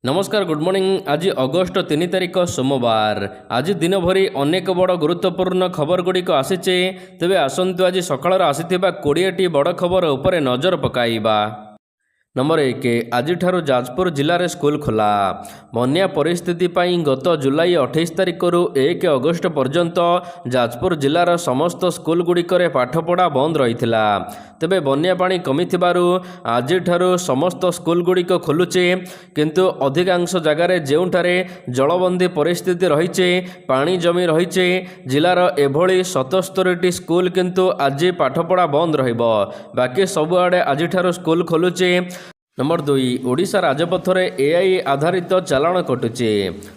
नमस्कार good morning. आज August 3 तारिख सोमवार। आज दिन भरी अनेक बड़ गुरुत्वपूर्ण खबर गुड़िक आसीचे। तेबे आसंतु आज सकाळ आसीथिबा 20टी बड़ खबर उपरे नजर पकाइबा। नंबर 1 आज जाजपुर जिले में स्कूल खोला। बन्या परिस्थिति पाई गत जुलाई 28 तारिख रु 1 अगस्ट पर्यंत जाजपुर जिलार समस्त स्कूल गुड़िकरे पाठपढ़ा बंद रही। तेबे बन्या पानी कमी आज समस्त स्कूल गुड़िक खोलुचे, किंतु अधिकांश जगार जोठारे जलबंदी परिस्थिति रही पानी जमी रही जिलार एभली 77टी स्कूल किंतु आज पाठपढ़ा बंद रहिबो। बाकी सबुआडे आज स्कूल खोलुचे। नंबर 2 ओडिशा राजपथरे एआई आधारित चालाण कटुचे।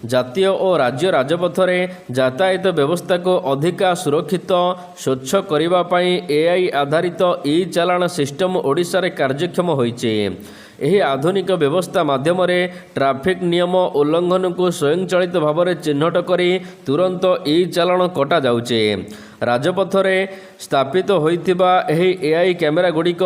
जातीय और राज्य राजपथरे यातायात व्यवस्था को अधिका सुरक्षित स्वच्छ करने पाई एआई आधारित ई चालाण सिस्टम ओडिशा रे कार्यक्षम होइचे। यही आधुनिक व्यवस्था माध्यम ट्रैफिक नियम उल्लंघन को स्वयंचालित भाव में चिन्हट करी तुरंत ई चालाण कटा जाउचे। राजपथरे स्थापित होइथिबा एही एआई कैमेरा गुड़िक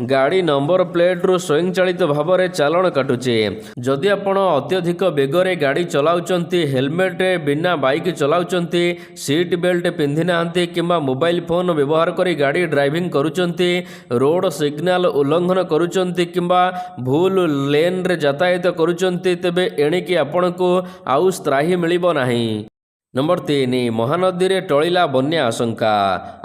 गाड़ी नंबर प्लेट रु स्वयंचालित भाव में चालाण काटुचे। जदि आपण अत्यधिक बेगरे गाड़ी चलाउचंती, हेलमेट बिना बाइक चलाउचंती, सीट बेल्ट पिंधि नांती किंबा मोबाइल फोन व्यवहार करी गाड़ी ड्राइविंग करुचंती, रोड सिग्नल उल्लंघन करुचंती किंबा भूल लेन रे यातायात करुचंती, तेबे एणिकी आपणको आउ त्राही मिलिबो नाही। नंबर 3 महानदी रे टळिला बन्या आशंका।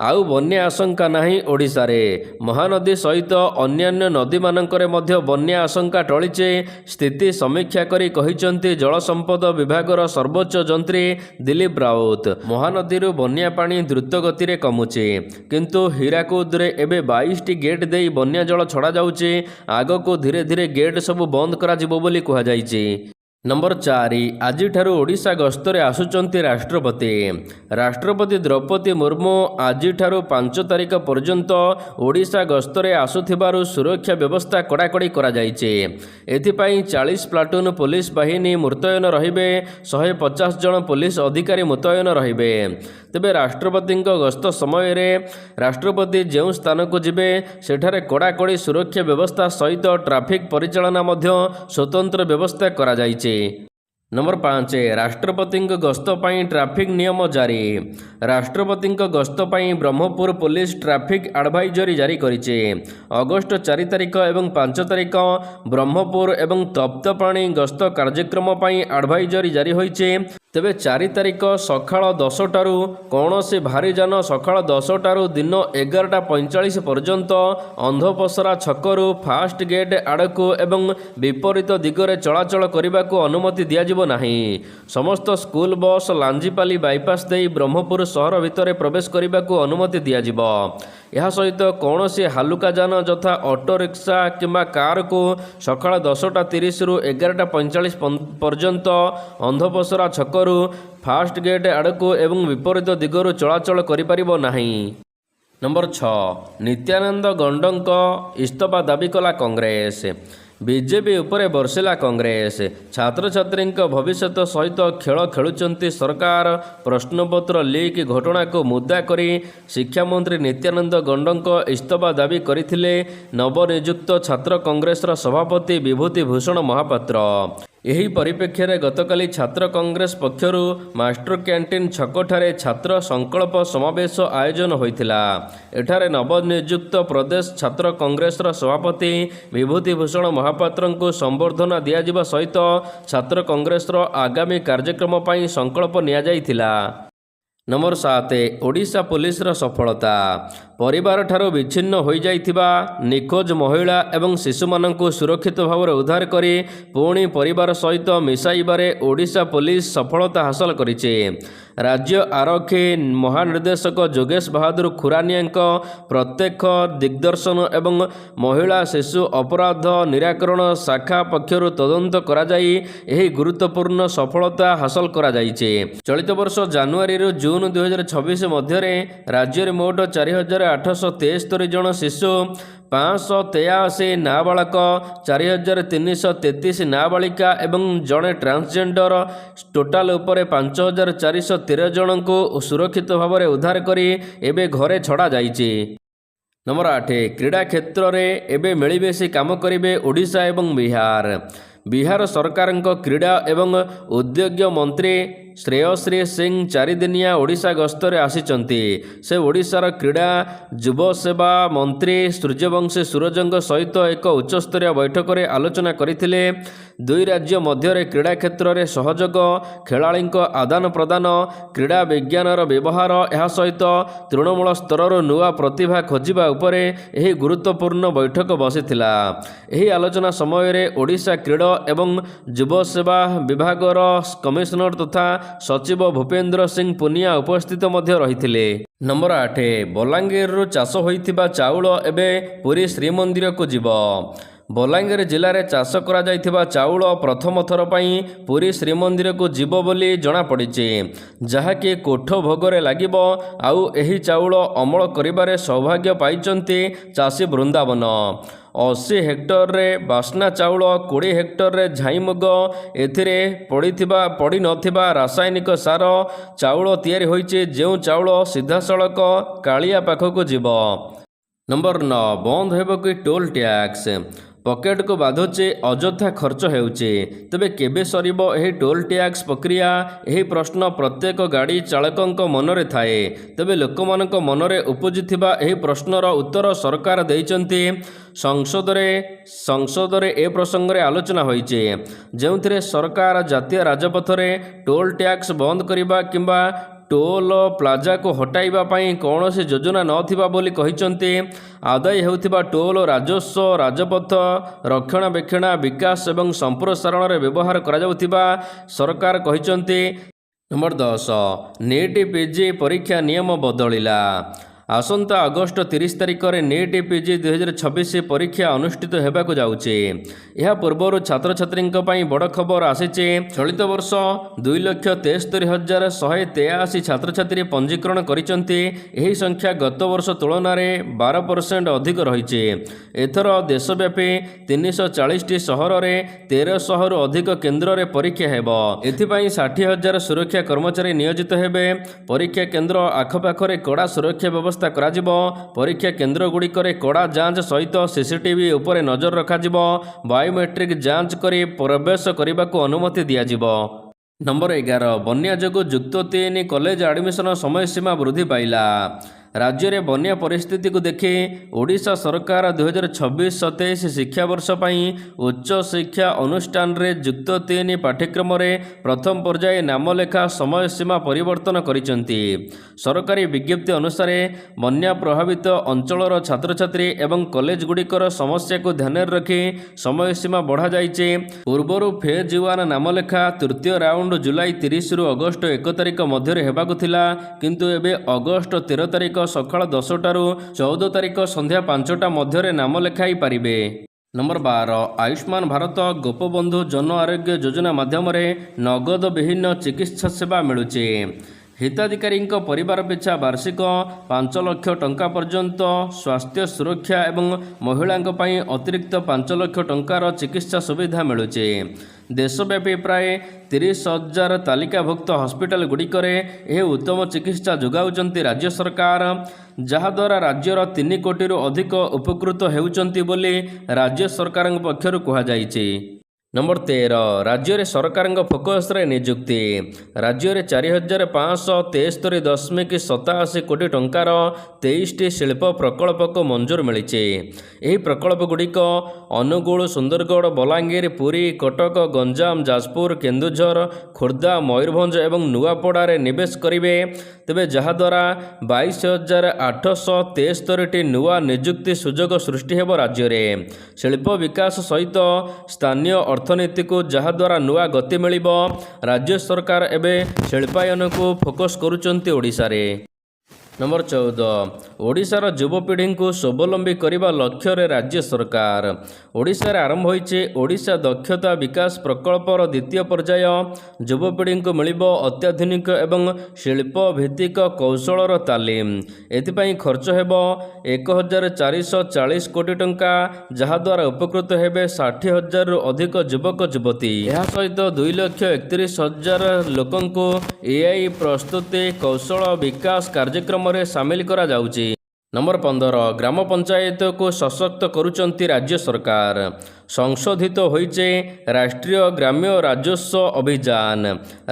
आउ बन्या आशंका नाही ओडिशा रे। महानदी सहित अन्यान्य नदी मानकरे मध्य बन्या आशंका टळिचे। स्थिति समीक्षा करी कहिचंती जल संपद विभागर सर्वोच्च जंत्री दिलीप राउत। महानदी रो बन्या पानी द्रुत गति रे कमुचे, किंतु हीराकुद रे एबे 22टी गेट देई बन्या जल छड़ा जाउचे। आगको धीरे धीरे गेट सब बंद करा जिवो बोली कहा जायचे। नंबर 4 आज ओडिशा गस्तरे आसुचंती राष्ट्रपति। राष्ट्रपति द्रौपदी मुर्मू आज 5 तारिख पर्यंत ओडिशा गस्तरे आसुथिबारु सुरक्षा व्यवस्था कड़ाकड़ी करा जायचे। एथिपाई 40 प्लाटून पुलिस बाहिनी मुतयन रहिबे, 150 जन पुलिस अधिकारी मुतयन रहिबे। तेबे राष्ट्रपति गस्त समय रे राष्ट्रपति जो स्थान को जिबे सेठारे कड़ाकड़ी सुरक्षा व्यवस्था सहित ट्रैफिक परिचालना मध्य स्वतंत्र व्यवस्था करा जायचे। नंबर 5 राष्ट्रपति गस्त पाई ट्रैफिक नियम जारी। राष्ट्रपति गस्त पाई ब्रह्मपुर पुलिस ट्रैफिक एडवाइजरी जारी करिचे। अगस्ट 4 तारिख एवं 5 तारिख ब्रह्मपुर एवं तप्तपाणी गस्त कार्यक्रम पाई एडवाइजरी जारी होइचे। तेबे 4 तारिख सकाळ 10टारू कौनसी भारी जान सकाळ 10टारू दिन 11:45 पर्यंत अंधपसरा छकरू फास्ट गेट आड़कू एवं विपरीत दिगरे चलाचल करने को अनुमति दियाजिबो नाही। समस्त स्कूल बस लांजीपाली बाईपास देई ब्रह्मपुर सहर भितर प्रवेश करने को अनुमति दियाजिबो। यह सहित कौनसी हालुका जान यथा ऑटो रिक्शा किंबा कार को सकाळ 10:30 रु 11:45 पर्यंत अंधपसरा छकरू फास्ट गेट आड़कू एवं विपरीत दिगरु चलाचल करिपारिबो नाही। नंबर 6 नित्यानंद गंडंक इस्तीफा दाबी कला कांग्रेस। बीजेपी उपरे बर्षिला कांग्रेस। छात्र छात्री भविष्य सहित खेल खेलुचंती सरकार। प्रश्नपत्र लीक घटना को मुद्दा करी शिक्षा मंत्री नित्यानंद गंडंक इस्तीफा दाबी करथिले नवनियुक्त छात्र कांग्रेस सभापति विभूति भूषण महापात्र। यही परिप्रेक्षी में गतकाली छात्र कांग्रेस पक्षरु मास्टर कैंटीन छकठारे छात्र संकल्प समावेश आयोजन होइथिला। एठारे नवनियुक्त प्रदेश छात्र कांग्रेस सभापति विभूति भूषण महापात्र को संबर्धना दियाजिबा सहित छात्र कांग्रेस आगामी कार्यक्रम पाई संकल्प निया जाइथिला। नंबर 7 ओडिशा पुलिस सफलता। परिवार ठारो विच्छिन्न हो जाइथिबा निखोज महिला एवं शिशु माननकु सुरक्षित भाव में उद्धार करी पुणी परिवार सहित मिसाइबारे ओडिशा पुलिस सफलता हासिल करिছে। राज्य आरक्षी महानिर्देशक जोगेश बहादुर खुरानिया प्रत्यक्ष दिग्दर्शन एवं महिला शिशु अपराध निराकरण शाखा पक्षरु तदंत करा जाई एही गुरुत्वपूर्ण सफलता हासिल करा जाइছে। चलित वर्ष जनवरी रु जून 2026 मध्य राज्य में मोट 4873 जन शिशु, 583 नाबालक, 4333 नाबालिका एवं जड़े ट्रांसजेंडर टोटाल उपरे 5413 जन को सुरक्षित भाव में उद्धार करी एबे घरे छड़ा जाइए। नंबर 8 क्रीड़ा क्षेत्र में एबे मिलमिशी काम करेंगे ओडिशा एवं बिहार। ବିହାର ସରକାରଙ୍କ କ୍ରୀଡ଼ା ଏବଂ ଉଦ୍ୟୋଗ ମନ୍ତ୍ରୀ ଶ୍ରେୟଶ୍ରୀ ସିଂ 4 ଦିନିଆ ଓଡ଼ିଶା ଗସ୍ତରେ ଆସିଛନ୍ତି। ସେ ଓଡ଼ିଶାର କ୍ରୀଡ଼ା ଯୁବ ସେବା ମନ୍ତ୍ରୀ ସୂର୍ଯ୍ୟବଂଶୀ ସୁରଜଙ୍କ ସହିତ ଏକ ଉଚ୍ଚସ୍ତରୀୟ ବୈଠକରେ ଆଲୋଚନା କରିଥିଲେ। ଦୁଇ ରାଜ୍ୟ ମଧ୍ୟରେ କ୍ରୀଡ଼ା କ୍ଷେତ୍ରରେ ସହଯୋଗ, ଖେଳାଳିଙ୍କ ଆଦାନ ପ୍ରଦାନ, କ୍ରୀଡ଼ା ବିଜ୍ଞାନର ବ୍ୟବହାର, ଏହା ସହିତ ତୃଣମୂଳ ସ୍ତରରୁ ନୂଆ ପ୍ରତିଭା ଖୋଜିବା ଉପରେ ଏହି ଗୁରୁତ୍ୱପୂର୍ଣ୍ଣ ବୈଠକ ବସିଥିଲା। ଏହି ଆଲୋଚନା ସମୟରେ ଓଡ଼ିଶା କ୍ରୀଡ଼ା ଏବଂ ଯୁବ ସେବା ବିଭାଗର କମିଶନର ତଥା ସଚିବ ଭୂପେନ୍ଦ୍ର ସିଂ ପୁନିଆ ଉପସ୍ଥିତ ମଧ୍ୟ ରହିଥିଲେ। ନମ୍ବର 8, ବଲାଙ୍ଗୀରରୁ ଚାଷ ହୋଇଥିବା ଚାଉଳ ଏବେ ପୁରୀ ଶ୍ରୀମନ୍ଦିରକୁ ଯିବ। ବଲାଙ୍ଗୀର ଜିଲ୍ଲାରେ ଚାଷ କରାଯାଇଥିବା ଚାଉଳ ପ୍ରଥମ ଥର ପାଇଁ ପୁରୀ ଶ୍ରୀମନ୍ଦିରକୁ ଯିବ ବୋଲି ଜଣାପଡ଼ିଛି, ଯାହାକି କୋଠ ଭୋଗରେ ଲାଗିବ। ଆଉ ଏହି ଚାଉଳ ଅମଳ କରିବାରେ ସୌଭାଗ୍ୟ ପାଇଛନ୍ତି ଚାଷୀ ବୃନ୍ଦାବନ। 80 ହେକ୍ଟରରେ ବାସ୍ନା ଚାଉଳ, 20 ହେକ୍ଟରରେ ଝାଇଁମୁଗ, ଏଥିରେ ପଡ଼ିନଥିବା ରାସାୟନିକ ସାର ଚାଉଳ ତିଆରି ହୋଇଛି, ଯେଉଁ ଚାଉଳ ସିଧାସଳଖ କାଳିଆ ପାଖକୁ ଯିବ। ନମ୍ବର 9, ବନ୍ଦ ହେବ କି ଟୋଲ୍ ଟ୍ୟାକ୍ସ? ପକେଟକୁ ବାଧୁଛି, ଅଯଥା ଖର୍ଚ୍ଚ ହେଉଛି। ତେବେ କେବେ ସରିବ ଏହି ଟୋଲ୍ ଟ୍ୟାକ୍ସ ପ୍ରକ୍ରିୟା? ଏହି ପ୍ରଶ୍ନ ପ୍ରତ୍ୟେକ ଗାଡ଼ି ଚାଳକଙ୍କ ମନରେ ଥାଏ। ତେବେ ଲୋକମାନଙ୍କ ମନରେ ଉପୁଜିଥିବା ଏହି ପ୍ରଶ୍ନର ଉତ୍ତର ସରକାର ଦେଇଛନ୍ତି। ସଂସଦରେ ଏ ପ୍ରସଙ୍ଗରେ ଆଲୋଚନା ହୋଇଛି, ଯେଉଁଥିରେ ସରକାର ଜାତୀୟ ରାଜପଥରେ ଟୋଲ୍ ଟ୍ୟାକ୍ସ ବନ୍ଦ କରିବା କିମ୍ବା ଟୋଲ ପ୍ଲାଜାକୁ ହଟାଇବା ପାଇଁ କୌଣସି ଯୋଜନା ନଥିବା ବୋଲି କହିଛନ୍ତି। ଆଦାୟ ହେଉଥିବା ଟୋଲ ରାଜସ୍ୱ ରାଜପଥ ରକ୍ଷଣାବେକ୍ଷଣ, ବିକାଶ ଏବଂ ସମ୍ପ୍ରସାରଣରେ ବ୍ୟବହାର କରାଯାଉଥିବା ସରକାର କହିଛନ୍ତି। ନମ୍ବର 10, ନିଟ୍ ପିଜି ପରୀକ୍ଷା ନିୟମ ବଦଳିଲା। ଆସନ୍ତା ଅଗଷ୍ଟ 30 ତାରିଖରେ ନିଟ୍ ପିଜି 2026 ପରୀକ୍ଷା ଅନୁଷ୍ଠିତ ହେବାକୁ ଯାଉଛି। ଏହା ପୂର୍ବରୁ ଛାତ୍ରଛାତ୍ରୀଙ୍କ ପାଇଁ ବଡ଼ ଖବର ଆସିଛି। ଚଳିତ ବର୍ଷ 2,73,183 ଛାତ୍ରଛାତ୍ରୀ ପଞ୍ଜୀକରଣ କରିଛନ୍ତି। ଏହି ସଂଖ୍ୟା ଗତ ବର୍ଷ ତୁଳନାରେ 12% ଅଧିକ ରହିଛି। ଏଥର ଦେଶବ୍ୟାପୀ 340ଟି ସହରରେ 1300ରୁ ଅଧିକ କେନ୍ଦ୍ରରେ ପରୀକ୍ଷା ହେବ। ଏଥିପାଇଁ 60,000 ସୁରକ୍ଷା କର୍ମଚାରୀ ନିୟୋଜିତ ହେବେ। ପରୀକ୍ଷା କେନ୍ଦ୍ର ଆଖପାଖରେ କଡ଼ା ସୁରକ୍ଷା ବ୍ୟବସ୍ଥା କରାଯିବ। ପରୀକ୍ଷା କେନ୍ଦ୍ରଗୁଡ଼ିକରେ କଡ଼ା ଯାଞ୍ଚ ସହିତ ସିସିଟିଭି ଉପରେ ନଜର ରଖାଯିବ। ବାୟୋମେଟ୍ରିକ୍ ଯାଞ୍ଚ କରି ପ୍ରବେଶ କରିବାକୁ ଅନୁମତି ଦିଆଯିବ। ନମ୍ବର 11, ବନ୍ୟା ଯୋଗୁଁ ଯୁକ୍ତ 3 କଲେଜ ଆଡମିସନ ସମୟସୀମା ବୃଦ୍ଧି ପାଇଲା। ରାଜ୍ୟରେ ବନ୍ୟା ପରିସ୍ଥିତିକୁ ଦେଖି ଓଡ଼ିଶା ସରକାର 2026-27 ଶିକ୍ଷାବର୍ଷ ପାଇଁ ଉଚ୍ଚଶିକ୍ଷା ଅନୁଷ୍ଠାନରେ ଯୁକ୍ତ 3 ପାଠ୍ୟକ୍ରମରେ ପ୍ରଥମ ପର୍ଯ୍ୟାୟ ନାମଲେଖା ସମୟସୀମା ପରିବର୍ତ୍ତନ କରିଛନ୍ତି। ସରକାରୀ ବିଜ୍ଞପ୍ତି ଅନୁସାରେ ବନ୍ୟା ପ୍ରଭାବିତ ଅଞ୍ଚଳର ଛାତ୍ରଛାତ୍ରୀ ଏବଂ କଲେଜଗୁଡ଼ିକର ସମସ୍ୟାକୁ ଧ୍ୟାନରେ ରଖି ସମୟସୀମା ବଢ଼ାଯାଇଛି। ପୂର୍ବରୁ ଫେଜ୍ 1 ନାମଲେଖା ତୃତୀୟ ରାଉଣ୍ଡ ଜୁଲାଇ 30ରୁ ଅଗଷ୍ଟ 1 ତାରିଖ ମଧ୍ୟରେ ହେବାକୁ ଥିଲା, କିନ୍ତୁ ଏବେ ଅଗଷ୍ଟ 13 ତାରିଖ ସକାଳ 10ଟାରୁ 14 ତାରିଖ ସନ୍ଧ୍ୟା 5ଟା ମଧ୍ୟରେ ନାମ ଲେଖାଇ ପାରିବେ। ନମ୍ବର 12, ଆୟୁଷ୍ମାନ ଭାରତ ଗୋପବନ୍ଧୁ ଜନ ଆରୋଗ୍ୟ ଯୋଜନା ମାଧ୍ୟମରେ ନଗଦ ବିହୀନ ଚିକିତ୍ସା ସେବା ମିଳୁଛି। ହିତାଧିକାରୀଙ୍କ ପରିବାର ପିଛା ବାର୍ଷିକ 5 ଲକ୍ଷ ଟଙ୍କା ପର୍ଯ୍ୟନ୍ତ ସ୍ୱାସ୍ଥ୍ୟ ସୁରକ୍ଷା ଏବଂ ମହିଳାଙ୍କ ପାଇଁ ଅତିରିକ୍ତ 5 ଲକ୍ଷ ଟଙ୍କାର ଚିକିତ୍ସା ସୁବିଧା ମିଳୁଛି। ଦେଶବ୍ୟାପୀ ପ୍ରାୟ 30,000 ତାଲିକାଭୁକ୍ତ ହସ୍ପିଟାଲଗୁଡ଼ିକରେ ଏହି ଉତ୍ତମ ଚିକିତ୍ସା ଯୋଗାଉଛନ୍ତି ରାଜ୍ୟ ସରକାର, ଯାହାଦ୍ୱାରା ରାଜ୍ୟର 3 କୋଟିରୁ ଅଧିକ ଉପକୃତ ହେଉଛନ୍ତି ବୋଲି ରାଜ୍ୟ ସରକାରଙ୍କ ପକ୍ଷରୁ କୁହାଯାଇଛି। ନମ୍ବର 13, ରାଜ୍ୟରେ ସରକାରଙ୍କ ଫୋକସରେ ନିଯୁକ୍ତି। ରାଜ୍ୟରେ 4,573.87 କୋଟି ଟଙ୍କାର 23ଟି ଶିଳ୍ପ ପ୍ରକଳ୍ପକୁ ମଞ୍ଜୁର ମିଳିଛି। ଏହି ପ୍ରକଳ୍ପଗୁଡ଼ିକ ଅନୁଗୁଳ, ସୁନ୍ଦରଗଡ଼, ବଲାଙ୍ଗୀର, ପୁରୀ, କଟକ, ଗଞ୍ଜାମ, ଯାଜପୁର, କେନ୍ଦୁଝର, ଖୋର୍ଦ୍ଧା, ମୟୂରଭଞ୍ଜ ଏବଂ ନୂଆପଡ଼ାରେ ନିବେଶ କରିବେ। ତେବେ ଯାହାଦ୍ୱାରା 22,873ଟି ନୂଆ ନିଯୁକ୍ତି ସୁଯୋଗ ସୃଷ୍ଟି ହେବ ରାଜ୍ୟରେ। ଶିଳ୍ପ ବିକାଶ ସହିତ ସ୍ଥାନୀୟ ଅର୍ଥନୀତିକୁ ଯାହାଦ୍ୱାରା ନୂଆ ଗତି ମିଳିବ। ରାଜ୍ୟ ସରକାର ଏବେ ଶିଳ୍ପାୟନକୁ ଫୋକସ କରୁଛନ୍ତି ଓଡ଼ିଶାରେ। ନମ୍ବର 14, ଓଡ଼ିଶାର ଯୁବପିଢ଼ିଙ୍କୁ ସ୍ୱାବଲମ୍ବୀ କରିବା ଲକ୍ଷ୍ୟରେ ରାଜ୍ୟ ସରକାର। ଓଡ଼ିଶାରେ ଆରମ୍ଭ ହୋଇଛି ଓଡ଼ିଶା ଦକ୍ଷତା ବିକାଶ ପ୍ରକଳ୍ପର ଦ୍ୱିତୀୟ ପର୍ଯ୍ୟାୟ। ଯୁବପିଢ଼ିଙ୍କୁ ମିଳିବ ଅତ୍ୟାଧୁନିକ ଏବଂ ଶିଳ୍ପ ଭିତ୍ତିକ କୌଶଳର ତାଲିମ। ଏଥିପାଇଁ ଖର୍ଚ୍ଚ ହେବ 1,440 କୋଟି ଟଙ୍କା, ଯାହାଦ୍ୱାରା ଉପକୃତ ହେବେ 60,000ରୁ ଅଧିକ ଯୁବକ ଯୁବତୀ। ଏହା ସହିତ 2,31,000 ଲୋକଙ୍କୁ AI ପ୍ରସ୍ତୁତି କୌଶଳ ବିକାଶ କାର୍ଯ୍ୟକ୍ରମରେ ସାମିଲ କରାଯାଉଛି। ନମ୍ବର 15, ଗ୍ରାମ ପଞ୍ଚାୟତକୁ ସଶକ୍ତ କରୁଛନ୍ତି ରାଜ୍ୟ ସରକାର। ସଂଶୋଧିତ ହୋଇଛି ରାଷ୍ଟ୍ରୀୟ ଗ୍ରାମ୍ୟ ରାଜସ୍ୱ ଅଭିଯାନ।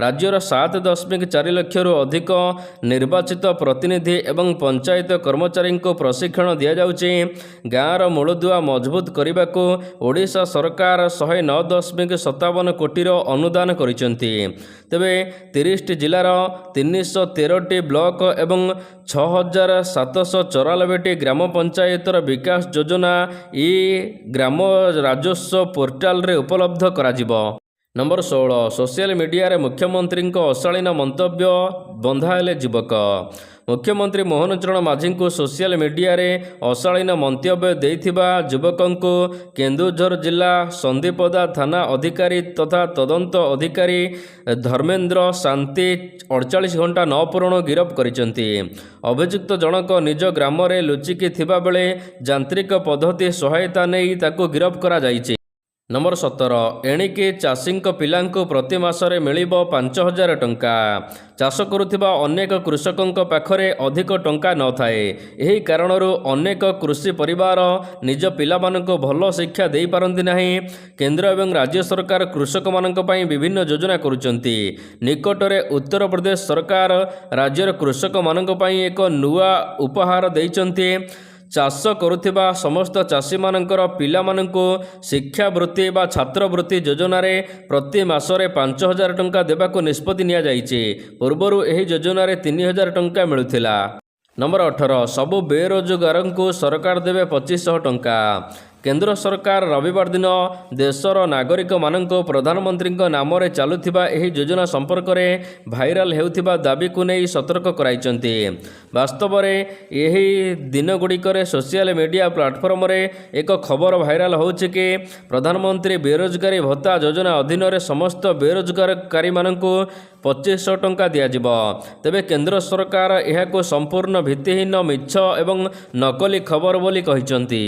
ରାଜ୍ୟର 7.4 ଲକ୍ଷରୁ ଅଧିକ ନିର୍ବାଚିତ ପ୍ରତିନିଧି ଏବଂ ପଞ୍ଚାୟତ କର୍ମଚାରୀଙ୍କୁ ପ୍ରଶିକ୍ଷଣ ଦିଆଯାଉଛି। ଗାଁର ମୂଳଦୁଆ ମଜବୁତ କରିବାକୁ ଓଡ଼ିଶା ସରକାର 109.57 କୋଟିର ଅନୁଦାନ କରିଛନ୍ତି। ତେବେ 30ଟି ଜିଲ୍ଲାର 313ଟି ବ୍ଲକ ଏବଂ 6,794ଟି ଗ୍ରାମ ପଞ୍ଚାୟତର ବିକାଶ ଯୋଜନା ଇ ଗ୍ରାମ ରାଜସ୍ୱ ପୋର୍ଟାଲରେ ଉପଲବ୍ଧ କରାଯିବ। ନମ୍ବର 16 ସୋସିଆଲ ମିଡ଼ିଆରେ ମୁଖ୍ୟମନ୍ତ୍ରୀଙ୍କ ଅଶାଳୀନ ମନ୍ତବ୍ୟ ବନ୍ଧା ହେଲେ ଯୁବକ। ମୁଖ୍ୟମନ୍ତ୍ରୀ ମୋହନ ଚରଣ ମାଝୀଙ୍କୁ ସୋସିଆଲ ମିଡ଼ିଆରେ ଅଶାଳୀନ ମନ୍ତବ୍ୟ ଦେଇଥିବା ଯୁବକଙ୍କୁ କେନ୍ଦୁଝର ଜିଲ୍ଲା ସନ୍ଦିପଦା ଥାନା ଅଧିକାରୀ ତଥା ତଦନ୍ତ ଅଧିକାରୀ ଧର୍ମେନ୍ଦ୍ର ଶାନ୍ତି 48 ଘଣ୍ଟା ନ ପୂର୍ବରୁ ଗିରଫ କରିଛନ୍ତି। ଅଭିଯୁକ୍ତ ଜଣକ ନିଜ ଗ୍ରାମରେ ଲୁଚିକି ଥିବାବେଳେ ଯାନ୍ତ୍ରିକ ପଦ୍ଧତି ସହାୟତା ନେଇ ତାକୁ ଗିରଫ କରାଯାଇଛି। ନମ୍ବର 17 ଏଣିକି ଚାଷୀଙ୍କ ପିଲାଙ୍କୁ ପ୍ରତି ମାସରେ ମିଳିବ 5,000 ଟଙ୍କା। ଚାଷ କରୁଥିବା ଅନେକ କୃଷକଙ୍କ ପାଖରେ ଅଧିକ ଟଙ୍କା ନଥାଏ। ଏହି କାରଣରୁ ଅନେକ କୃଷି ପରିବାର ନିଜ ପିଲାମାନଙ୍କୁ ଭଲ ଶିକ୍ଷା ଦେଇପାରନ୍ତି ନାହିଁ। କେନ୍ଦ୍ର ଏବଂ ରାଜ୍ୟ ସରକାର କୃଷକମାନଙ୍କ ପାଇଁ ବିଭିନ୍ନ ଯୋଜନା କରୁଛନ୍ତି। ନିକଟରେ ଉତ୍ତରପ୍ରଦେଶ ସରକାର ରାଜ୍ୟର କୃଷକମାନଙ୍କ ପାଇଁ ଏକ ନୂଆ ଉପହାର ଦେଇଛନ୍ତି। ଚାଷ କରୁଥିବା ସମସ୍ତ ଚାଷୀମାନଙ୍କର ପିଲାମାନଙ୍କୁ ଶିକ୍ଷାବୃତ୍ତି ବା ଛାତ୍ରବୃତ୍ତି ଯୋଜନାରେ ପ୍ରତି ମାସରେ 5,000 ଟଙ୍କା ଦେବାକୁ ନିଷ୍ପତ୍ତି ନିଆଯାଇଛି। ପୂର୍ବରୁ ଏହି ଯୋଜନାରେ 3,000 ଟଙ୍କା ମିଳୁଥିଲା। ନମ୍ବର 18 ସବୁ ବେରୋଜଗାରଙ୍କୁ ସରକାର ଦେବେ 2,500 ଟଙ୍କା। କେନ୍ଦ୍ର ସରକାର ରବିବାର ଦିନ ଦେଶର ନାଗରିକମାନଙ୍କୁ ପ୍ରଧାନମନ୍ତ୍ରୀଙ୍କ ନାମରେ ଚାଲୁଥିବା ଏହି ଯୋଜନା ସମ୍ପର୍କରେ ଭାଇରାଲ ହେଉଥିବା ଦାବିକୁ ନେଇ ସତର୍କ କରାଇଛନ୍ତି। ବାସ୍ତବରେ ଏହି ଦିନଗୁଡ଼ିକରେ ସୋସିଆଲ ମିଡ଼ିଆ ପ୍ଲାଟଫର୍ମରେ ଏକ ଖବର ଭାଇରାଲ ହେଉଛି କି ପ୍ରଧାନମନ୍ତ୍ରୀ ବେରୋଜଗାରୀ ଭତ୍ତା ଯୋଜନା ଅଧୀନରେ ସମସ୍ତ ବେରୋଜଗାରକାରୀମାନଙ୍କୁ 2,500 ଟଙ୍କା ଦିଆଯିବ। ତେବେ କେନ୍ଦ୍ର ସରକାର ଏହାକୁ ସମ୍ପୂର୍ଣ୍ଣ ଭିତ୍ତିହୀନ ମିଛ ଏବଂ ନକଲି ଖବର ବୋଲି କହିଛନ୍ତି।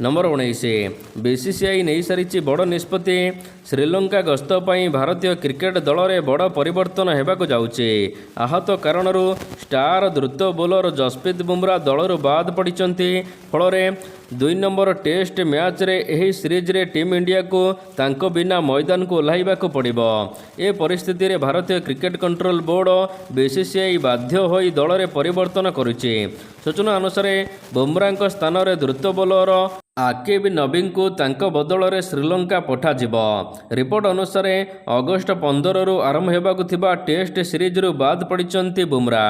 ନମ୍ବର 19 BCCI ନେଇସାରିଛି ବଡ଼ ନିଷ୍ପତ୍ତି। ଶ୍ରୀଲଙ୍କା ଗସ୍ତ ପାଇଁ ଭାରତୀୟ କ୍ରିକେଟ ଦଳରେ ବଡ଼ ପରିବର୍ତ୍ତନ ହେବାକୁ ଯାଉଛି। ଆହତ କାରଣରୁ ଷ୍ଟାର ଦ୍ରୁତ ବୋଲର ଯଶପ୍ରୀତ ବୁମରା ଦଳରୁ ବାଦ ପଡ଼ିଛନ୍ତି। ଫଳରେ 2 ନମ୍ବର ଟେଷ୍ଟ ମ୍ୟାଚ୍ରେ ଏହି ସିରିଜ୍ରେ ଟିମ୍ ଇଣ୍ଡିଆକୁ ତାଙ୍କ ବିନା ମଇଦାନକୁ ଓହ୍ଲାଇବାକୁ ପଡ଼ିବ। ଏ ପରିସ୍ଥିତିରେ ଭାରତୀୟ କ୍ରିକେଟ କଣ୍ଟ୍ରୋଲ ବୋର୍ଡ BCCI ବାଧ୍ୟ ହୋଇ ଦଳରେ ପରିବର୍ତ୍ତନ କରୁଛି। ସୂଚନା ଅନୁସାରେ ବୁମରାଙ୍କ ସ୍ଥାନରେ ଦ୍ରୁତ ବୋଲର ଆକିବ ନବୀଙ୍କୁ ତାଙ୍କ ବଦଳରେ ଶ୍ରୀଲଙ୍କା ପଠାଯିବ। ରିପୋର୍ଟ ଅନୁସାରେ ଅଗଷ୍ଟ 15ରୁ ଆରମ୍ଭ ହେବାକୁ ଥିବା ଟେଷ୍ଟ ସିରିଜ୍ରୁ ବାଦ ପଡ଼ିଛନ୍ତି ବୁମରା।